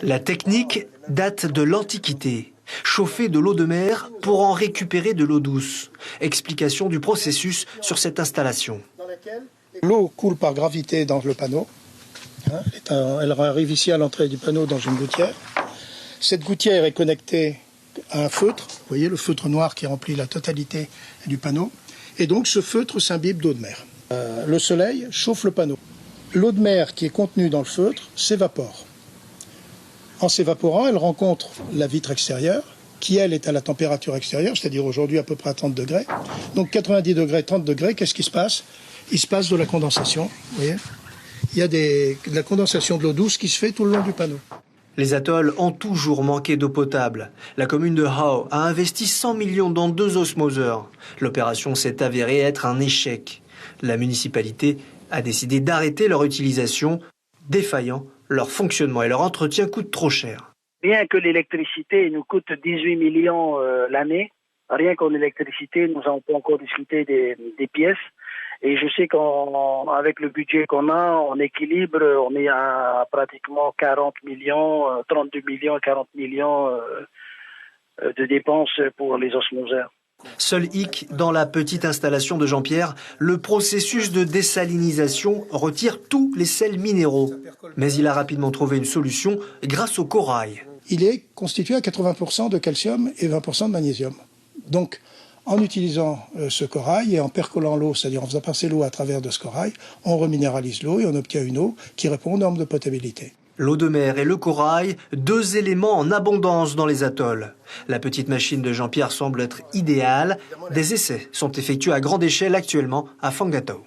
La technique date de l'Antiquité. Chauffer de l'eau de mer pour en récupérer de l'eau douce. Explication du processus sur cette installation. L'eau coule par gravité dans le panneau. Elle arrive ici à l'entrée du panneau dans une gouttière. Cette gouttière est connectée à un feutre. Vous voyez le feutre noir qui remplit la totalité du panneau. Et donc ce feutre s'imbibe d'eau de mer. Le soleil chauffe le panneau. L'eau de mer qui est contenue dans le feutre s'évapore. En s'évaporant, elle rencontre la vitre extérieure, qui elle est à la température extérieure, c'est-à-dire aujourd'hui à peu près à 30 degrés. Donc 90 degrés, 30 degrés, qu'est-ce qui se passe? Il se passe de la condensation, vous voyez. Il y a de la condensation de l'eau douce qui se fait tout le long du panneau. Les atolls ont toujours manqué d'eau potable. La commune de Hao a investi 100 millions dans 2 osmoseurs. L'opération s'est avérée être un échec. La municipalité a décidé d'arrêter leur utilisation, défaillant. Leur fonctionnement et leur entretien coûtent trop cher. Bien que l'électricité nous coûte 18 millions l'année, rien qu'en électricité, nous n'avons pas encore discuté des pièces. Et je sais qu'avec le budget qu'on a, en équilibre, on est à pratiquement 40 millions, 32 millions, 40 millions de dépenses pour les osmoseurs. Seul hic, dans la petite installation de Jean-Pierre, le processus de désalinisation retire tous les sels minéraux. Mais il a rapidement trouvé une solution grâce au corail. Il est constitué à 80% de calcium et 20% de magnésium. Donc, en utilisant ce corail et en percolant l'eau, c'est-à-dire en faisant passer l'eau à travers de ce corail, on reminéralise l'eau et on obtient une eau qui répond aux normes de potabilité. L'eau de mer et le corail, 2 éléments en abondance dans les atolls. La petite machine de Jean-Pierre semble être idéale. Des essais sont effectués à grande échelle actuellement à Fangatau.